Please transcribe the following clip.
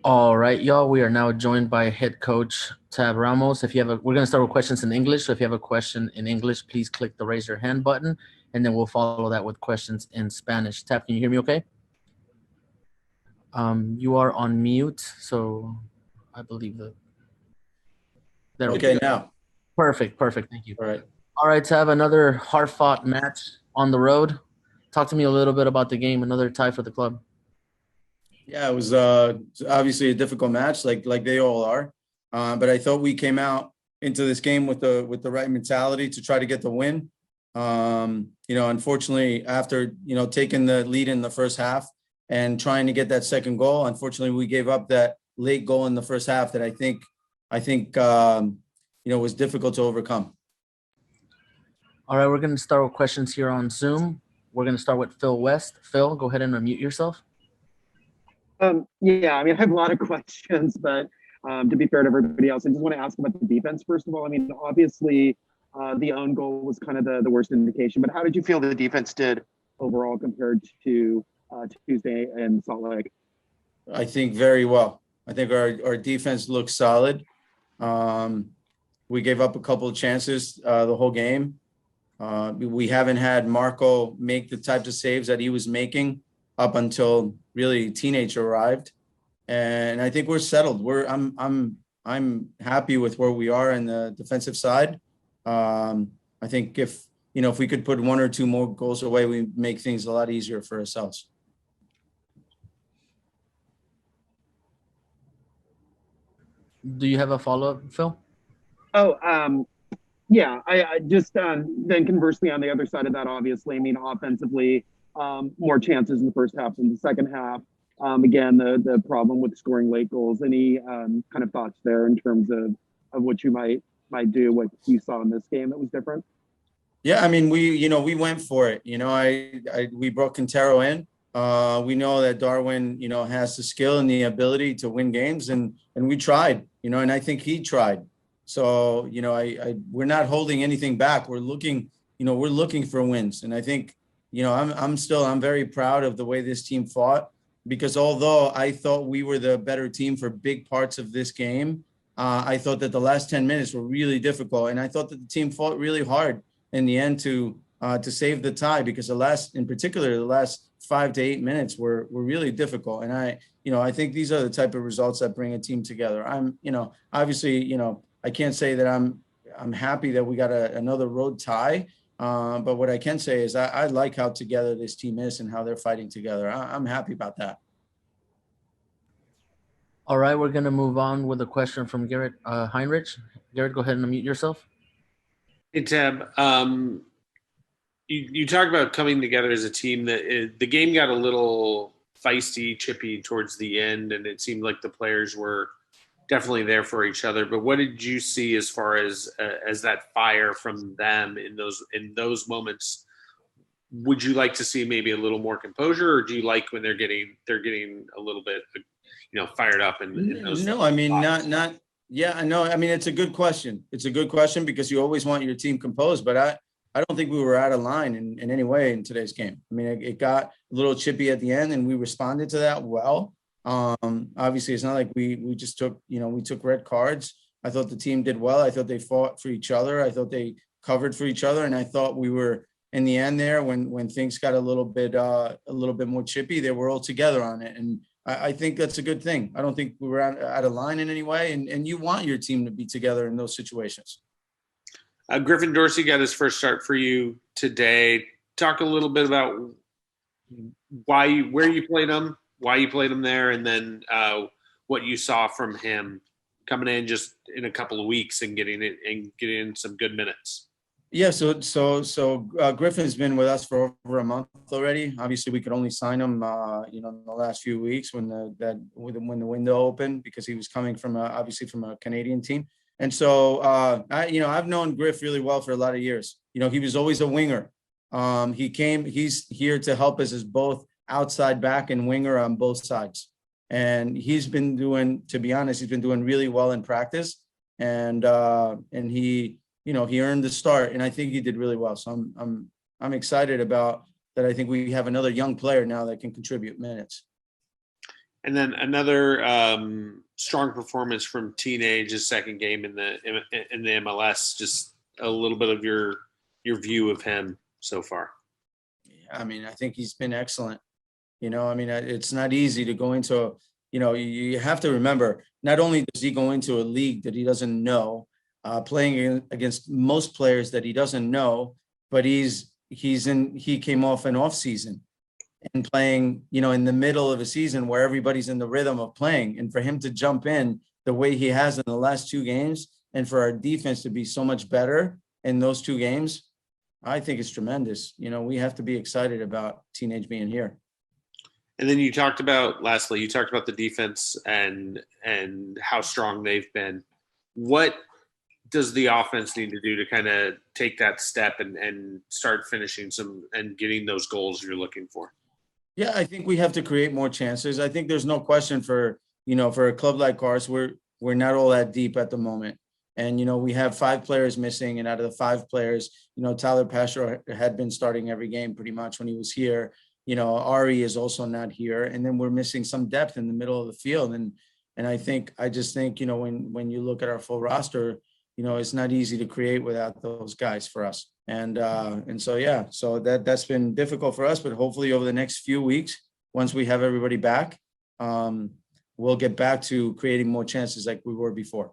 All right, y'all. We are now joined by head coach Tab Ramos. We're gonna start with questions in English. So if you have a question in English, please click the raise your hand button, and then we'll follow that with questions in Spanish. Tab, can you hear me? Okay. You are on mute, so I believe that. There we go. Okay, now. Perfect, perfect. Thank you. All right. All right, Tab. Another hard-fought match on the road. Talk to me a little bit about the game. Another tie for the club. Yeah, it was obviously a difficult match, like they all are. But I thought we came out into this game with the right mentality to try to get the win. Unfortunately, after taking the lead in the first half and trying to get that second goal, unfortunately, we gave up that late goal in the first half that I think was difficult to overcome. All right, we're gonna start with questions here on Zoom. We're gonna start with Phil West. Phil, go ahead and unmute yourself. Yeah, I mean, I have a lot of questions, but to be fair to everybody else, I just want to ask about the defense first of all. I mean, obviously, the own goal was kind of the worst indication, but how did you feel the defense did overall compared to Tuesday in Salt Lake? I think very well. I think our defense looks solid. We gave up a couple of chances the whole game. We haven't had Marco make the types of saves that he was making up until really teenage arrived, and I think we're settled. I'm happy with where we are in the defensive side. I think if we could put one or two more goals away, we make things a lot easier for ourselves. Do you have a follow-up, Phil? Oh, yeah, I just then conversely on the other side of that, obviously, I mean, offensively, more chances in the first half than the second half. Again, the problem with scoring late goals. Any kind of thoughts there in terms of what you might do, what you saw in this game that was different? Yeah, I mean, we went for it. We brought Quintero in. We know that Darwin, has the skill and the ability to win games, and we tried, and I think he tried. So, we're not holding anything back. We're looking for wins, and I think, I'm very proud of the way this team fought, because although I thought we were the better team for big parts of this game, I thought that the last 10 minutes were really difficult, and I thought that the team fought really hard in the end to save the tie, because the last 5 to 8 minutes were really difficult. And I think these are the type of results that bring a team together. Obviously, I can't say that I'm happy that we got another road tie. But what I can say is I like how together this team is and how they're fighting together. I'm happy about that. All right, we're gonna move on with a question from Garrett Heinrich. Garrett, go ahead and unmute yourself. Hey, Tab. You talk about coming together as a team. The game got a little feisty, chippy towards the end, and it seemed like the players were definitely there for each other. But what did you see as far as that fire from them in those moments? Would you like to see maybe a little more composure, or do you like when they're getting a little bit, fired up in those? No, I mean, not. Yeah, I know. I mean, it's a good question. It's a good question because you always want your team composed, but I don't think we were out of line in any way in today's game. I mean, it got a little chippy at the end, and we responded to that well. Obviously, it's not like we just took red cards. I thought the team did well. I thought they fought for each other. I thought they covered for each other, and I thought we were in the end there when things got a little bit more chippy. They were all together on it, and I think that's a good thing. I don't think we were out of line in any way, and you want your team to be together in those situations. Griffin Dorsey got his first start for you today. Talk a little bit about where you played him, why you played him there, and then what you saw from him coming in just in a couple of weeks and getting some good minutes. Yeah, so Griffin's been with us for over a month already. Obviously, we could only sign him, in the last few weeks when the window opened, because he was coming from a Canadian team. And so, I've known Griff really well for a lot of years. He was always a winger. He's here to help us as both outside back and winger on both sides. And to be honest, he's been doing really well in practice. And he earned the start, and I think he did really well. So I'm excited about that. I think we have another young player now that can contribute minutes. And then another strong performance from Teenage, his second game in the MLS. Just a little bit of your view of him so far. I mean, I think he's been excellent. You know, I mean, it's not easy to go into, you know, you have to remember, not only does he go into a league that he doesn't know, playing against most players that he doesn't know, but he came off an off season and playing, you know, in the middle of a season where everybody's in the rhythm of playing. And for him to jump in the way he has in the last two games, and for our defense to be so much better in those two games, I think it's tremendous. You know, we have to be excited about Teenage being here. And then lastly, you talked about the defense and how strong they've been. What does the offense need to do to kind of take that step and start finishing and getting those goals you're looking for? Yeah, I think we have to create more chances. I think there's no question for a club like ours, we're not all that deep at the moment. And, you know, we have 5 players missing, and out of the 5 players, you know, Tyler Pasher had been starting every game pretty much when he was here. You know, Ari is also not here. And then we're missing some depth in the middle of the field. And I just think, you know, when you look at our full roster, you know, it's not easy to create without those guys for us. And so, yeah, so that's been difficult for us, but hopefully over the next few weeks, once we have everybody back, we'll get back to creating more chances like we were before.